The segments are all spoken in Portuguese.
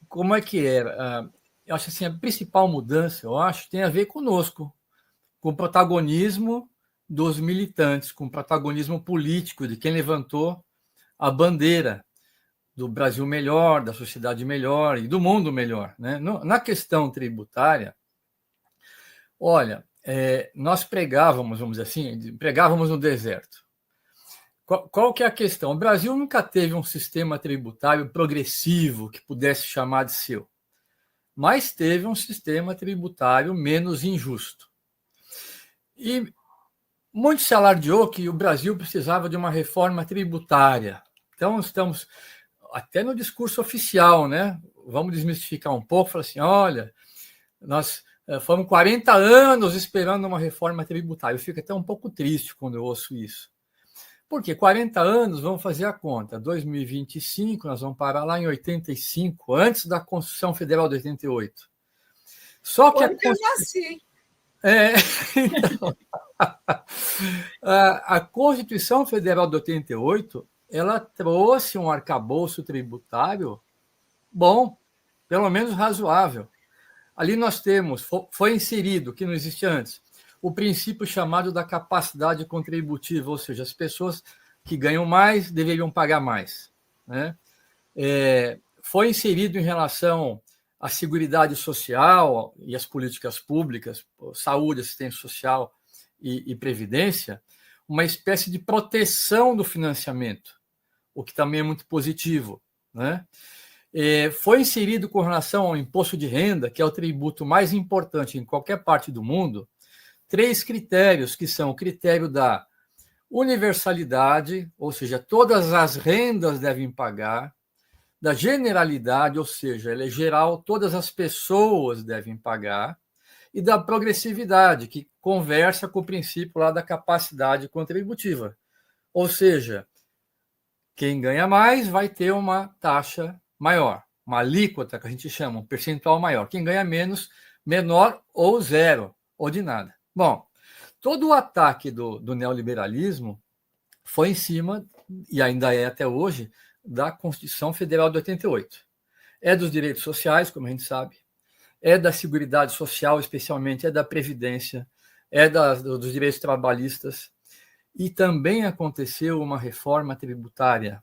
como é que era? Eu acho assim, a principal mudança, eu acho, tem a ver conosco, com o protagonismo dos militantes, com o protagonismo político de quem levantou a bandeira do Brasil melhor, da sociedade melhor e do mundo melhor, né? Na questão tributária, olha, nós pregávamos, vamos dizer assim, pregávamos no deserto. Qual que é a questão? O Brasil nunca teve um sistema tributário progressivo que pudesse chamar de seu, mas teve um sistema tributário menos injusto. E muito se alardeou que o Brasil precisava de uma reforma tributária. Então, estamos até no discurso oficial, né? Vamos desmistificar um pouco, falar assim, olha, nós fomos 40 anos esperando uma reforma tributária. Eu fico até um pouco triste quando eu ouço isso. Porque 40 anos, vamos fazer a conta, 2025, nós vamos parar lá em 85, antes da Constituição Federal de 88. Só que eu nasci. Então, a Constituição Federal de 88, ela trouxe um arcabouço tributário bom, pelo menos razoável. Ali nós temos, foi inserido, que não existia antes, o princípio chamado da capacidade contributiva, ou seja, as pessoas que ganham mais deveriam pagar mais, né? Foi inserido em relação à Seguridade Social e às políticas públicas, saúde, assistência social e previdência, uma espécie de proteção do financiamento, o que também é muito positivo, né? Foi inserido com relação ao imposto de renda, que é o tributo mais importante em qualquer parte do mundo, 3 critérios, que são o critério da universalidade, ou seja, todas as rendas devem pagar, da generalidade, ou seja, ela é geral, todas as pessoas devem pagar, e da progressividade, que conversa com o princípio lá da capacidade contributiva. Ou seja, quem ganha mais vai ter uma taxa maior, uma alíquota, que a gente chama, um percentual maior. Quem ganha menos, menor ou zero, ou de nada. Bom, todo o ataque do neoliberalismo foi em cima, e ainda é até hoje, da Constituição Federal de 88. É dos direitos sociais, como a gente sabe, é da Seguridade Social, especialmente, é da Previdência, é dos direitos trabalhistas, e também aconteceu uma reforma tributária,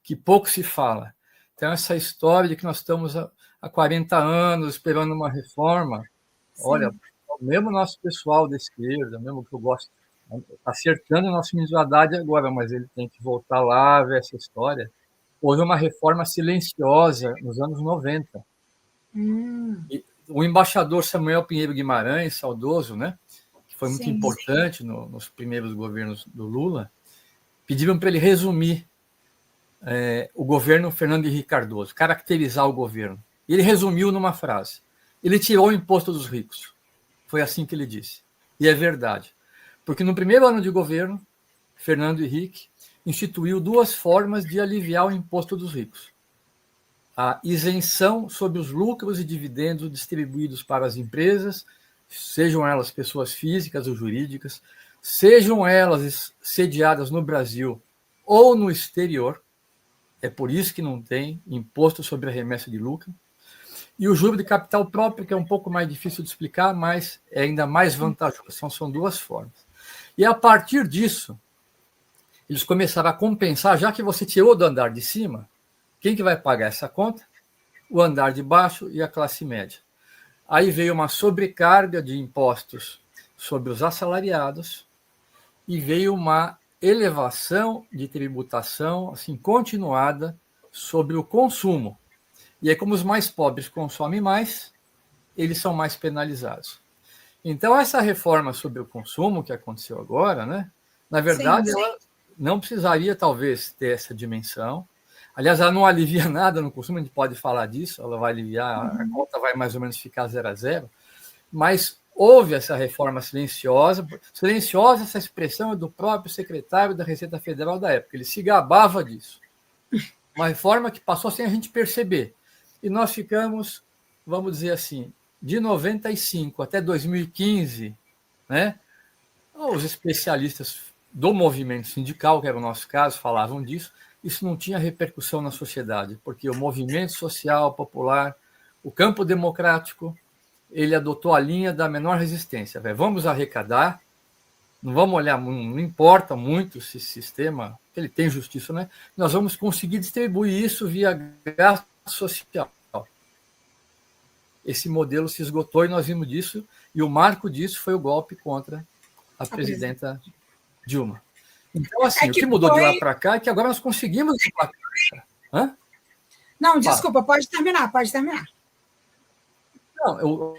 que pouco se fala. Então, essa história de que nós estamos há 40 anos esperando uma reforma, sim. Olha, mesmo nosso pessoal da esquerda, mesmo que eu gosto, acertando o nosso ministro Haddad agora, mas ele tem que voltar lá, ver essa história. Houve uma reforma silenciosa nos anos 90. E o embaixador Samuel Pinheiro Guimarães, saudoso, né, que foi muito importante nos primeiros governos do Lula, pediram para ele resumir o governo Fernando Henrique Cardoso, caracterizar o governo. E ele resumiu numa frase. Ele tirou o imposto dos ricos. Foi assim que ele disse. E é verdade. Porque no primeiro ano de governo, Fernando Henrique instituiu 2 formas de aliviar o imposto dos ricos. A isenção sobre os lucros e dividendos distribuídos para as empresas, sejam elas pessoas físicas ou jurídicas, sejam elas sediadas no Brasil ou no exterior. É por isso que não tem imposto sobre a remessa de lucro. E o juro de capital próprio, que é um pouco mais difícil de explicar, mas é ainda mais vantajoso. São 2 formas. E a partir disso, eles começaram a compensar, já que você tirou do andar de cima, quem que vai pagar essa conta? O andar de baixo e a classe média. Aí veio uma sobrecarga de impostos sobre os assalariados e veio uma elevação de tributação assim continuada sobre o consumo. E aí, como os mais pobres consomem mais, eles são mais penalizados. Então, essa reforma sobre o consumo que aconteceu agora, né, na verdade, ela não precisaria, talvez, ter essa dimensão. Aliás, ela não alivia nada no consumo, a gente pode falar disso, ela vai aliviar, a conta vai mais ou menos ficar 0 a 0, mas houve essa reforma silenciosa. Silenciosa, essa expressão é do próprio secretário da Receita Federal da época, ele se gabava disso. Uma reforma que passou sem a gente perceber. E nós ficamos, vamos dizer assim, de 95 até 2015, né? Os especialistas do movimento sindical, que era o nosso caso, falavam disso, isso não tinha repercussão na sociedade, porque o movimento social popular, o campo democrático, ele adotou a linha da menor resistência. Vamos arrecadar, não vamos olhar, não importa muito se esse sistema, ele tem justiça, né? Nós vamos conseguir distribuir isso via gasto social. Esse modelo se esgotou e nós vimos disso, e o marco disso foi o golpe contra a presidenta Dilma. Então, assim, o que mudou de lá para cá é que agora nós conseguimos... Hã? Não, desculpa, pode terminar. Não, eu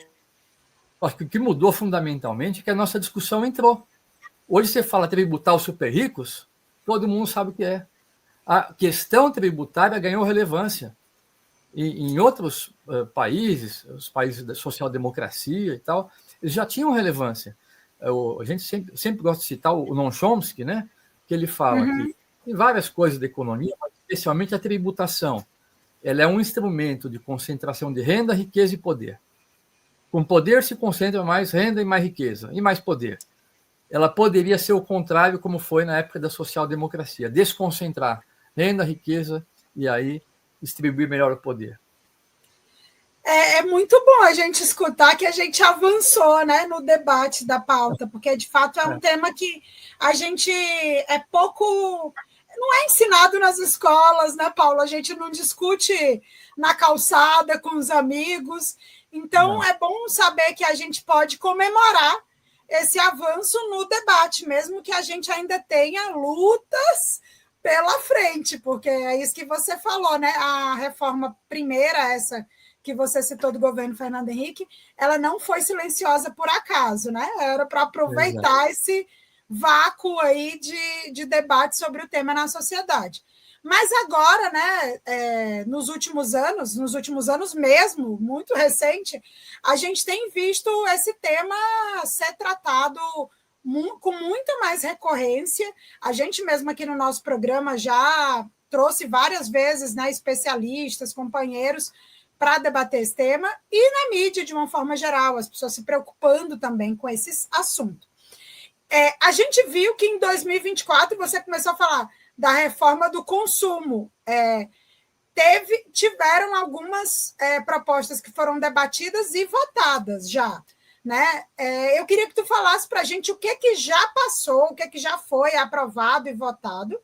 acho que o que mudou fundamentalmente é que a nossa discussão entrou. Hoje você fala tributar os super ricos, todo mundo sabe o que é. A questão tributária ganhou relevância. E em outros países, os países da social-democracia e tal, eles já tinham relevância. A gente sempre gosta de citar o Noam Chomsky, né? Que ele fala que tem várias coisas da economia, mas especialmente a tributação. Ela é um instrumento de concentração de renda, riqueza e poder. Com poder se concentra mais renda e mais riqueza, e mais poder. Ela poderia ser o contrário, como foi na época da social-democracia, desconcentrar renda, riqueza e aí distribuir melhor o poder. É muito bom a gente escutar que a gente avançou, né, no debate da pauta, porque de fato é um tema que a gente é pouco... Não é ensinado nas escolas, né, Paulo? A gente não discute na calçada com os amigos. Então, é bom saber que a gente pode comemorar esse avanço no debate, mesmo que a gente ainda tenha lutas pela frente, porque é isso que você falou, né? A reforma primeira, essa que você citou do governo Fernando Henrique, ela não foi silenciosa por acaso, né? Era para aproveitar esse vácuo aí de debate sobre o tema na sociedade. Mas agora, né, nos últimos anos mesmo, muito recente, a gente tem visto esse tema ser tratado com muita mais recorrência. A gente mesmo aqui no nosso programa já trouxe várias vezes, né, especialistas, companheiros, para debater esse tema, e na mídia, de uma forma geral, as pessoas se preocupando também com esses assuntos. A gente viu que em 2024 você começou a falar da reforma do consumo. Tiveram algumas propostas que foram debatidas e votadas já. Né? Eu queria que tu falasse para a gente o que já passou, o que já foi aprovado e votado.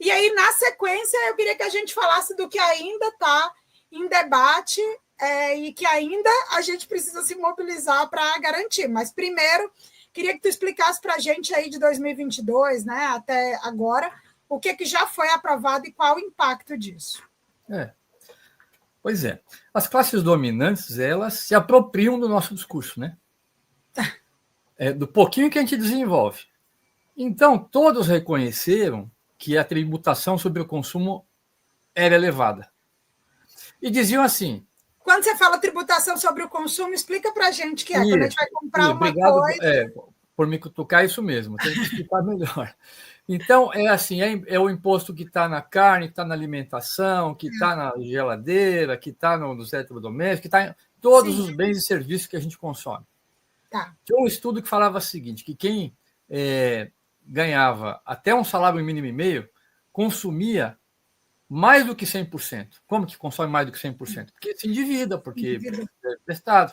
E aí, na sequência, eu queria que a gente falasse do que ainda está em debate e que ainda a gente precisa se mobilizar para garantir. Mas, primeiro, queria que tu explicasse para a gente aí de 2022, né, até agora, o que já foi aprovado e qual o impacto disso. Pois é. As classes dominantes, elas se apropriam do nosso discurso, né? Do pouquinho que a gente desenvolve. Então, todos reconheceram que a tributação sobre o consumo era elevada. E diziam assim... Quando você fala tributação sobre o consumo, explica para a gente que quando a gente vai comprar uma coisa... por me cutucar, isso mesmo, tem que explicar melhor. Então, é o imposto que está na carne, que está na alimentação, que está na geladeira, que está nos eletrodomésticos, que está em todos os bens e serviços que a gente consome. Tinha um estudo que falava o seguinte, que quem ganhava até um salário mínimo e meio é mais do que 100%. Como que consome mais do que 100%? Porque se endivida, porque é prestado,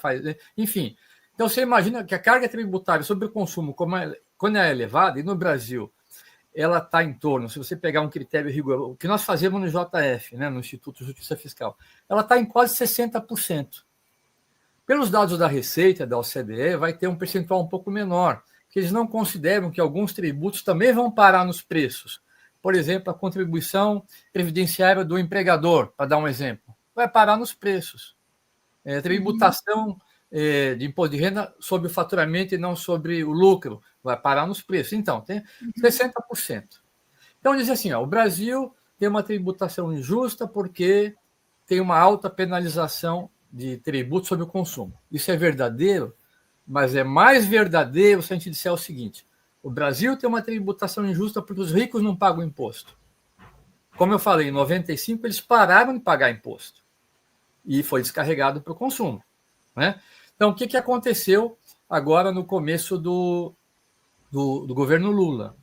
enfim. Então, você imagina que a carga tributária sobre o consumo, quando ela é elevada, e no Brasil ela está em torno, se você pegar um critério rigoroso, o que nós fazemos no JF, né, no Instituto de Justiça Fiscal, ela está em quase 60%. Pelos dados da Receita, da OCDE, vai ter um percentual um pouco menor, porque eles não consideram que alguns tributos também vão parar nos preços. Por exemplo, a contribuição previdenciária do empregador, para dar um exemplo, vai parar nos preços. Tributação de imposto de renda sobre o faturamento e não sobre o lucro, vai parar nos preços. Então, tem 60%. Então, diz assim, o Brasil tem uma tributação injusta porque tem uma alta penalização de tributo sobre o consumo. Isso é verdadeiro, mas é mais verdadeiro se a gente disser o seguinte: o Brasil tem uma tributação injusta porque os ricos não pagam imposto. Como eu falei, em 95 eles pararam de pagar imposto e foi descarregado para o consumo. Né? Então, o que aconteceu agora no começo do governo Lula?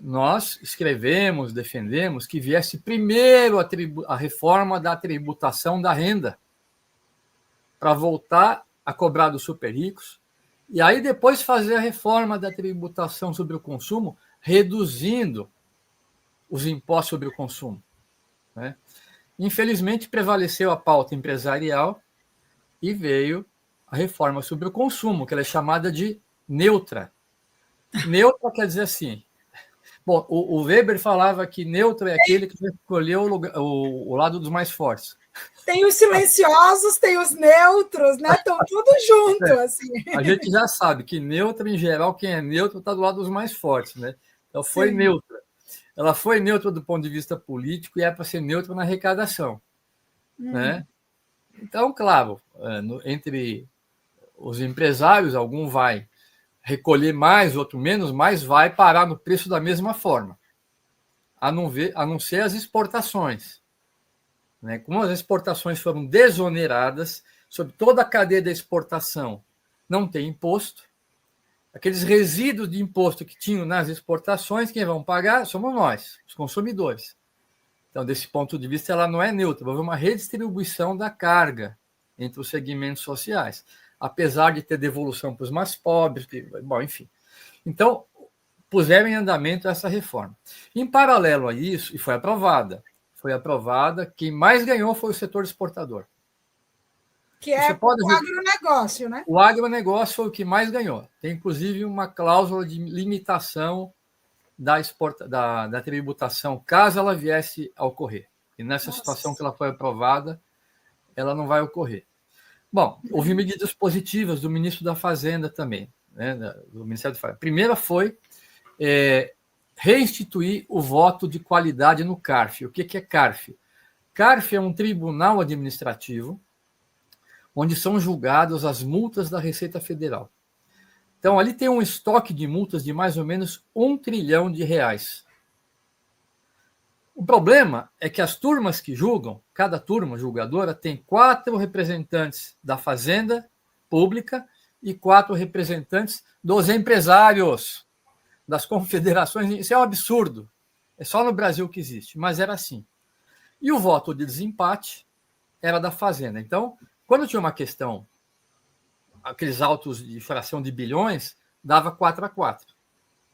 nós escrevemos, defendemos que viesse primeiro a reforma da tributação da renda, para voltar a cobrar dos super ricos, e aí depois fazer a reforma da tributação sobre o consumo, reduzindo os impostos sobre o consumo, né? Infelizmente, prevaleceu a pauta empresarial e veio a reforma sobre o consumo, que ela é chamada de neutra. Neutra quer dizer assim... Bom, o Weber falava que neutro é aquele que escolheu o lado dos mais fortes. Tem os silenciosos, tem os neutros, né? Estão tudo junto, assim. A gente já sabe que neutro, em geral, quem é neutro está do lado dos mais fortes, né? Então, foi neutra. Ela foi neutra do ponto de vista político e é para ser neutra na arrecadação, né? Então, claro, entre os empresários, algum vai recolher mais, outro menos, mas vai parar no preço da mesma forma, a não ser as exportações, né? Como as exportações foram desoneradas, sobre toda a cadeia da exportação não tem imposto, aqueles resíduos de imposto que tinham nas exportações, quem vão pagar somos nós, os consumidores. Então, desse ponto de vista, ela não é neutra, vai haver uma redistribuição da carga entre os segmentos sociais, apesar de ter devolução para os mais pobres, bom, enfim. Então, puseram em andamento essa reforma. Em paralelo a isso, e foi aprovada, quem mais ganhou foi o setor exportador. Que é o agronegócio, né? O agronegócio foi o que mais ganhou. Tem, inclusive, uma cláusula de limitação da tributação, caso ela viesse a ocorrer. E nessa situação que ela foi aprovada, ela não vai ocorrer. Bom, houve medidas positivas do ministro da Fazenda também, né, do Ministério da Fazenda. A primeira foi reinstituir o voto de qualidade no CARF. O que é CARF? CARF é um tribunal administrativo onde são julgadas as multas da Receita Federal. Então, ali tem um estoque de multas de mais ou menos R$1 trilhão. O problema é que as turmas que julgam, cada turma julgadora tem 4 representantes da Fazenda Pública e 4 representantes dos empresários, das confederações. Isso é um absurdo. É só no Brasil que existe, mas era assim. E o voto de desempate era da Fazenda. Então, quando tinha uma questão, aqueles autos de fração de bilhões, dava 4-4.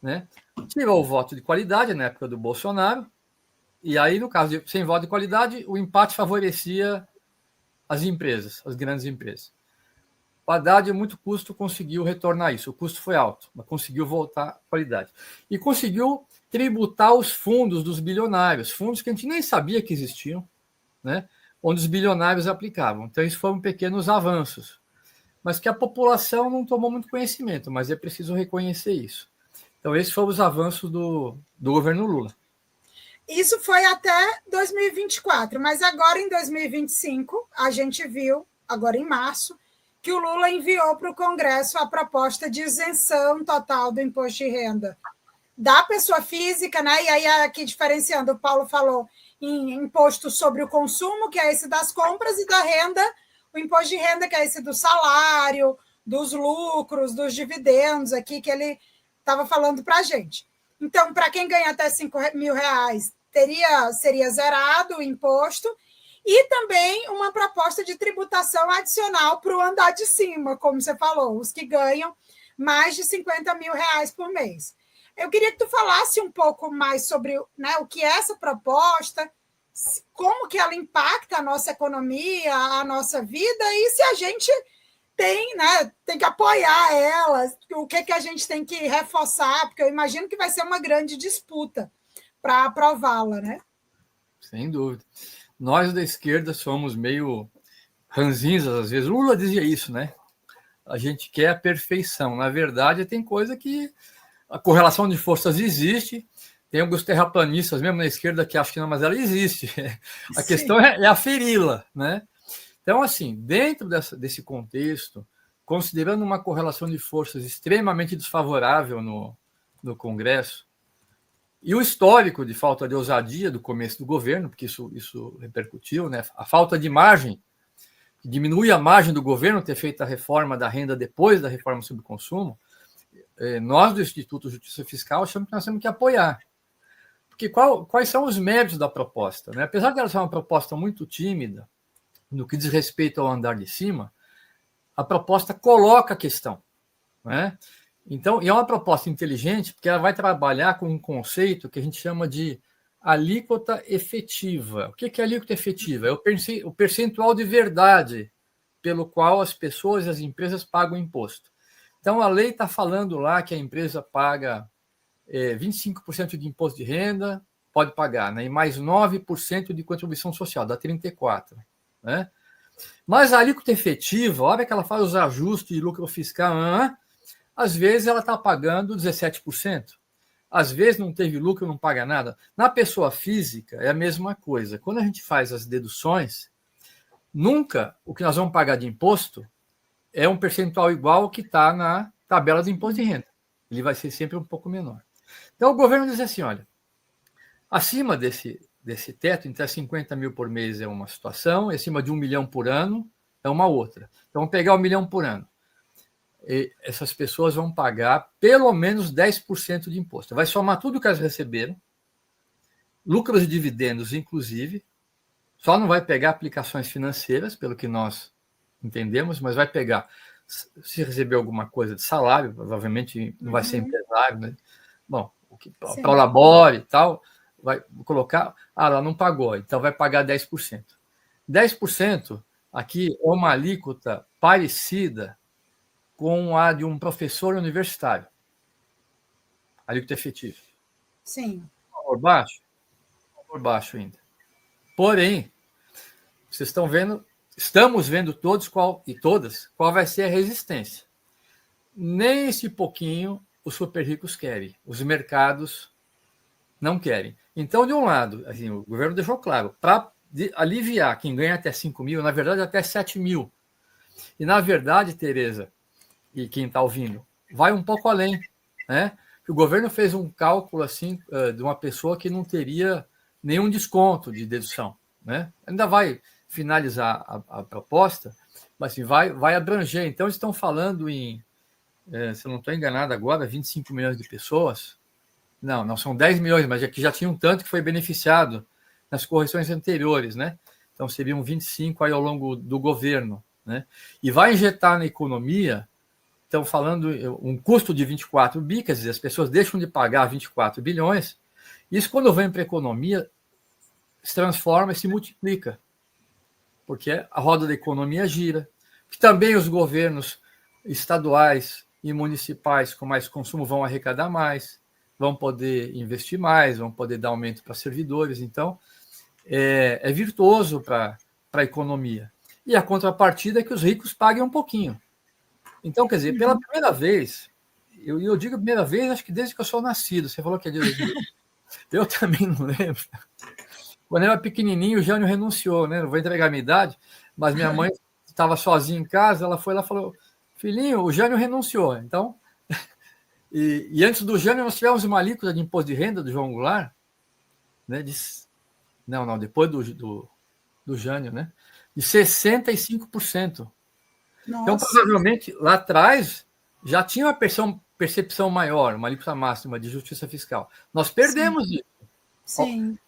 Né? Tirou o voto de qualidade na época do Bolsonaro, e aí, no caso de sem voto de qualidade, o empate favorecia as empresas, as grandes empresas. O Haddad, a muito custo, conseguiu retornar isso. O custo foi alto, mas conseguiu voltar à qualidade. E conseguiu tributar os fundos dos bilionários, fundos que a gente nem sabia que existiam, né? Onde os bilionários aplicavam. Então, isso foram pequenos avanços, mas que a população não tomou muito conhecimento, mas é preciso reconhecer isso. Então, esses foram os avanços do governo Lula. Isso foi até 2024, mas agora em 2025, a gente viu, agora em março, que o Lula enviou para o Congresso a proposta de isenção total do imposto de renda da pessoa física, né? E aí, aqui diferenciando, o Paulo falou em imposto sobre o consumo, que é esse das compras, e da renda, o imposto de renda, que é esse do salário, dos lucros, dos dividendos, aqui que ele estava falando para a gente. Então, para quem ganha até R$5 mil, seria zerado o imposto, e também uma proposta de tributação adicional para o andar de cima, como você falou, os que ganham mais de R$50 mil por mês. Eu queria que tu falasse um pouco mais sobre, né, o que é essa proposta, como que ela impacta a nossa economia, a nossa vida, e se a gente tem, né, tem que apoiar ela, o que a gente tem que reforçar, porque eu imagino que vai ser uma grande disputa para aprová-la, né? Sem dúvida. Nós da esquerda somos meio ranzinzas, às vezes. Lula dizia isso, né? A gente quer a perfeição. Na verdade, tem coisa que a correlação de forças existe. Tem alguns terraplanistas, mesmo na esquerda, que acham que não, mas ela existe. A questão é aferi-la, né? Então, assim, dentro desse contexto, considerando uma correlação de forças extremamente desfavorável no Congresso, e o histórico de falta de ousadia do começo do governo, porque isso repercutiu, né? A falta de margem, que diminui a margem do governo ter feito a reforma da renda depois da reforma sobre o consumo, nós do Instituto Justiça Fiscal achamos que nós temos que apoiar. Porque quais são os méritos da proposta? Né? Apesar de ela ser uma proposta muito tímida, no que diz respeito ao andar de cima, a proposta coloca a questão. Né? Então, e é uma proposta inteligente, porque ela vai trabalhar com um conceito que a gente chama de alíquota efetiva. O que é alíquota efetiva? É o percentual de verdade pelo qual as pessoas e as empresas pagam imposto. Então, a lei está falando lá que a empresa paga 25% de imposto de renda, pode pagar, né? E mais 9% de contribuição social, dá 34%. Né? Mas a alíquota efetiva, a hora que ela faz os ajustes de lucro fiscal, às vezes ela está pagando 17%. Às vezes não teve lucro, não paga nada. Na pessoa física é a mesma coisa. Quando a gente faz as deduções, nunca o que nós vamos pagar de imposto é um percentual igual ao que está na tabela do imposto de renda. Ele vai ser sempre um pouco menor. Então o governo diz assim, olha, acima desse teto, entre 50 mil por mês é uma situação, acima de 1 milhão por ano é uma outra. Então vamos pegar 1 milhão por ano. E essas pessoas vão pagar pelo menos 10% de imposto. Vai somar tudo que elas receberam, lucros e dividendos, inclusive, só não vai pegar aplicações financeiras, pelo que nós entendemos, mas vai pegar, se receber alguma coisa de salário, provavelmente não vai ser empresário, né? Bom, para o labore e tal, vai colocar, ela não pagou, então vai pagar 10%. 10% aqui é uma alíquota parecida com a de um professor universitário. Alíquota efetiva. Sim. Por baixo? Por baixo ainda. Porém, vocês estamos vendo todos e todas qual vai ser a resistência. Nem esse pouquinho os super ricos querem. Os mercados não querem. Então, de um lado, assim, o governo deixou claro, para aliviar quem ganha até 5 mil, na verdade até 7 mil. E, na verdade, Tereza, e quem está ouvindo, vai um pouco além. Né? O governo fez um cálculo assim, de uma pessoa que não teria nenhum desconto de dedução. Né? Ainda vai finalizar a proposta, mas assim, vai abranger. Então, eles estão falando em, se eu não estou enganado agora, 25 milhões de pessoas. Não são 10 milhões, mas aqui já tinha um tanto que foi beneficiado nas correções anteriores. Né? Então, seriam 25 aí ao longo do governo. Né? E vai injetar na economia, estão falando um custo de 24 bi, quer dizer, as pessoas deixam de pagar 24 bilhões, isso quando vem para a economia se transforma e se multiplica, porque a roda da economia gira, que também os governos estaduais e municipais com mais consumo vão arrecadar mais, vão poder investir mais, vão poder dar aumento para servidores, então é virtuoso para a economia. E a contrapartida é que os ricos paguem um pouquinho. Então, quer dizer, pela primeira vez, eu digo primeira vez, acho que desde que eu sou nascido, você falou que é de 2000. Eu também não lembro. Quando eu era pequenininho, o Jânio renunciou, né? Não vou entregar a minha idade, mas minha mãe estava sozinha em casa, ela foi lá e falou, filhinho, o Jânio renunciou. Então, e antes do Jânio, nós tivemos uma alíquota de imposto de renda do João Goulart, né? Depois do Jânio, né? De 65%. Nossa. Então, provavelmente, lá atrás, já tinha uma percepção maior, uma alíquota máxima de justiça fiscal. Nós perdemos isso. Sim.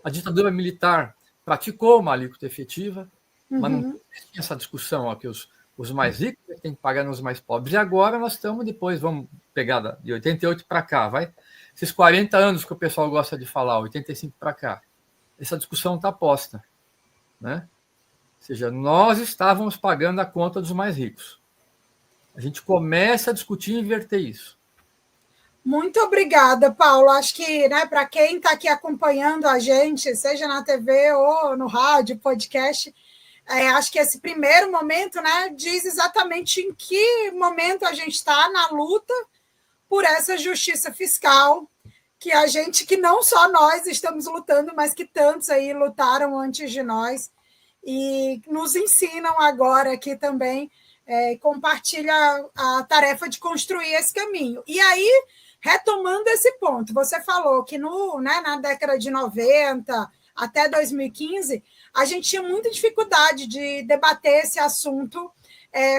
A ditadura militar praticou uma alíquota efetiva, mas não tinha essa discussão que os mais ricos têm que pagar nos mais pobres. E agora nós estamos, depois, vamos pegar de 88 para cá, vai? Esses 40 anos que o pessoal gosta de falar, 85 para cá. Essa discussão está posta, né? Ou seja, nós estávamos pagando a conta dos mais ricos. A gente começa a discutir e inverter isso. Muito obrigada, Paulo. Acho que, né, para quem está aqui acompanhando a gente, seja na TV ou no rádio, podcast, acho que esse primeiro momento, né, diz exatamente em que momento a gente está na luta por essa justiça fiscal, que não só nós estamos lutando, mas que tantos aí lutaram antes de nós e nos ensinam agora aqui também, compartilha a tarefa de construir esse caminho. E aí, retomando esse ponto, você falou que na década de 90 até 2015, a gente tinha muita dificuldade de debater esse assunto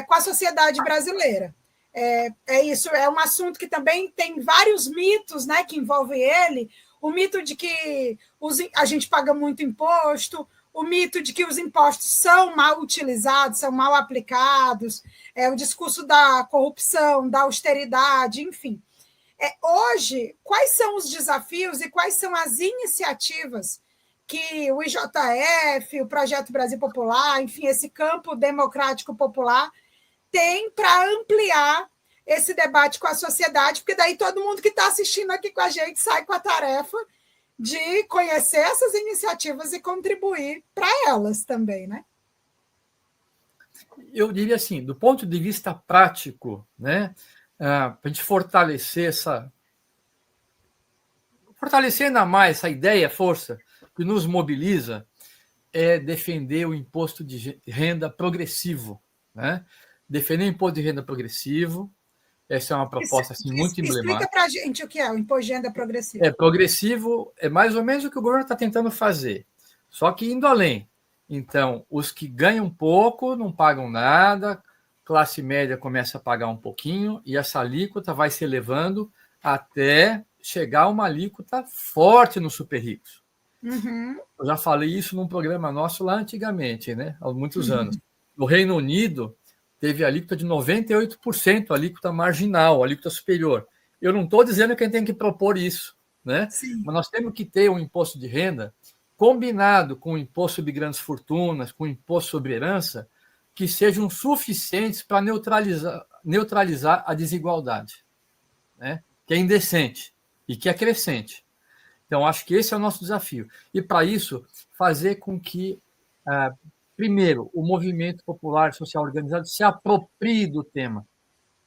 com a sociedade brasileira. É isso, é um assunto que também tem vários mitos, né, que envolvem ele. O mito de que a gente paga muito imposto, o mito de que os impostos são mal utilizados, são mal aplicados, o discurso da corrupção, da austeridade, enfim. Hoje, quais são os desafios e quais são as iniciativas que o IJF, o Projeto Brasil Popular, enfim, esse campo democrático popular, tem para ampliar esse debate com a sociedade, porque daí todo mundo que está assistindo aqui com a gente sai com a tarefa de conhecer essas iniciativas e contribuir para elas também, né? Eu diria assim, do ponto de vista prático, né, para a gente fortalecer ainda mais essa ideia, força que nos mobiliza, é defender o imposto de renda progressivo, né? Defender o imposto de renda progressivo. Essa é uma proposta assim, muito emblemática. Explica para a gente o que é o imposto de renda progressivo. Progressivo é mais ou menos o que o governo está tentando fazer, só que indo além. Então, os que ganham pouco não pagam nada, classe média começa a pagar um pouquinho, e essa alíquota vai se elevando até chegar a uma alíquota forte nos super ricos. Uhum. Eu já falei isso num programa nosso lá antigamente, né? Há muitos anos. No Reino Unido, teve alíquota de 98%, alíquota marginal, alíquota superior. Eu não estou dizendo que a gente tem que propor isso, né? Sim. Mas nós temos que ter um imposto de renda combinado com o imposto sobre grandes fortunas, com o imposto sobre herança, que sejam suficientes para neutralizar a desigualdade, né? Que é indecente e que é crescente. Então, acho que esse é o nosso desafio. E, para isso, fazer com que, primeiro, o movimento popular social organizado se aproprie do tema,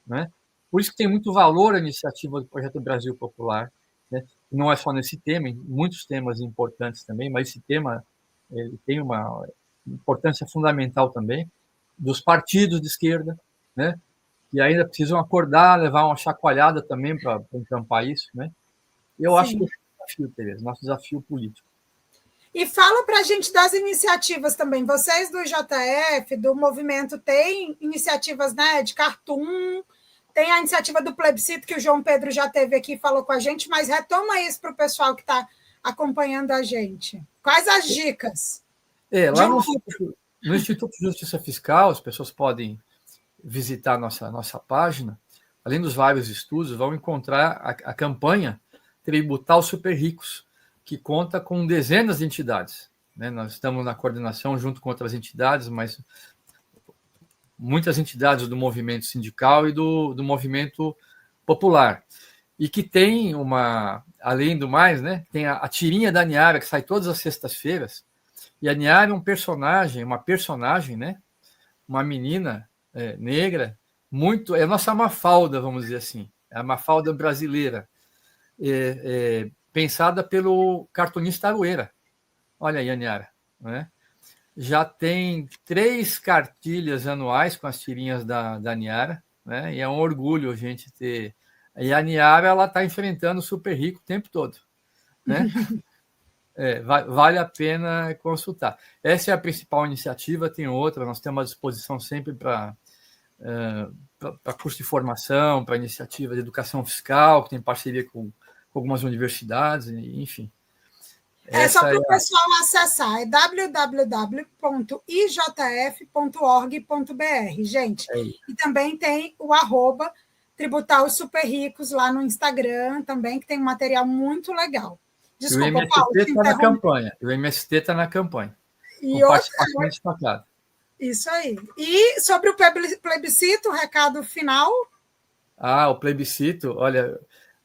né? Por isso que tem muito valor a iniciativa do Projeto Brasil Popular, né? Não é só nesse tema, em muitos temas importantes também, mas esse tema ele tem uma importância fundamental também, dos partidos de esquerda, né? Que ainda precisam acordar, levar uma chacoalhada também para encampar isso, né? Eu acho que esse é o desafio, Tereza, nosso desafio político. E fala para a gente das iniciativas também. Vocês do IJF, do movimento, têm iniciativas, né, de cartoon, tem a iniciativa do plebiscito, que o João Pedro já teve aqui e falou com a gente, mas retoma isso para o pessoal que está acompanhando a gente. Quais as dicas? Lá no Instituto de Justiça Fiscal, as pessoas podem visitar nossa página. Além dos vários estudos, vão encontrar a campanha Tributar os Super Ricos, que conta com dezenas de entidades, né? Nós estamos na coordenação junto com outras entidades, mas muitas entidades do movimento sindical e do movimento popular. E que tem além do mais, né, tem a tirinha da Niara, que sai todas as sextas-feiras. E a Niara é uma personagem, né, uma menina negra, é a nossa Mafalda, vamos dizer assim, é a Mafalda brasileira, pensada pelo cartunista Aroeira. Olha aí, a Niara, né? Já tem 3 cartilhas anuais com as tirinhas da Niara, né? E é um orgulho a gente ter. E a Niara, ela está enfrentando o super rico o tempo todo, né? Vale a pena consultar. Essa é a principal iniciativa, tem outra, nós temos à disposição sempre para curso de formação, para iniciativa de educação fiscal, que tem parceria com algumas universidades, enfim. Só para o pessoal acessar, é www.ijf.org.br, gente. E também tem o @ Tributar os Super Ricos lá no Instagram também, que tem um material muito legal. Desculpa, o MST está na campanha. O MST está na campanha. E com participação destacada. Isso aí. E sobre o plebiscito, recado final? O plebiscito, olha,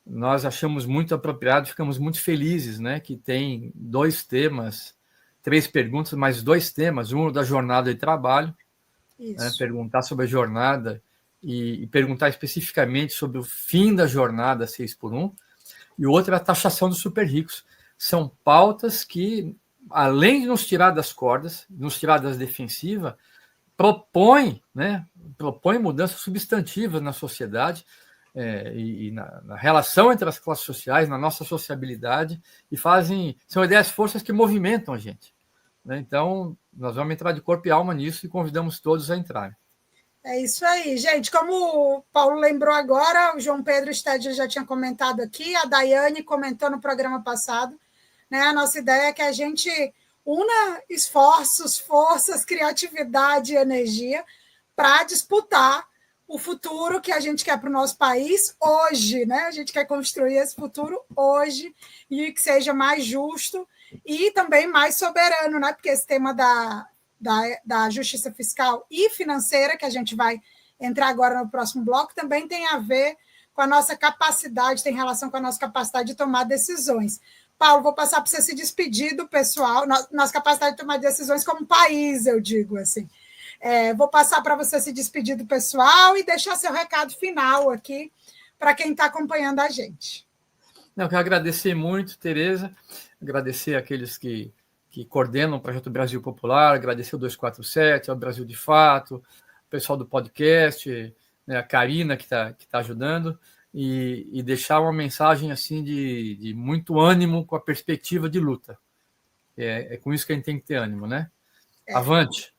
nós achamos muito apropriado, ficamos muito felizes, né, que tem 2 temas, 3 perguntas, mais 2 temas, um da jornada de trabalho, né, perguntar sobre a jornada e perguntar especificamente sobre o fim da jornada 6x1, e o outro é a taxação dos super ricos. São pautas que, além de nos tirar das cordas, nos tirar das defensivas, propõem mudanças substantivas na sociedade, e na relação entre as classes sociais, na nossa sociabilidade, e são ideias forças que movimentam a gente, né? Então, nós vamos entrar de corpo e alma nisso e convidamos todos a entrarem. É isso aí, gente. Como o Paulo lembrou agora, o João Pedro Stedger já tinha comentado aqui, a Daiane comentou no programa passado, né? A nossa ideia é que a gente una esforços, forças, criatividade e energia para disputar o futuro que a gente quer para o nosso país hoje, né? A gente quer construir esse futuro hoje e que seja mais justo e também mais soberano, né? Porque esse tema da justiça fiscal e financeira, que a gente vai entrar agora no próximo bloco, também tem a ver com a nossa capacidade, tem relação com a nossa capacidade de tomar decisões. Paulo, vou passar para você se despedir do pessoal, nossa capacidade de tomar decisões como país, eu digo assim. Vou passar para você se despedir do pessoal e deixar seu recado final aqui para quem está acompanhando a gente. Eu quero agradecer muito, Tereza, agradecer àqueles que coordenam o Projeto Brasil Popular, agradecer o 247, ao Brasil de Fato, o pessoal do podcast, né, a Karina, que tá ajudando, e deixar uma mensagem assim de muito ânimo com a perspectiva de luta. É com isso que a gente tem que ter ânimo, né? Avante!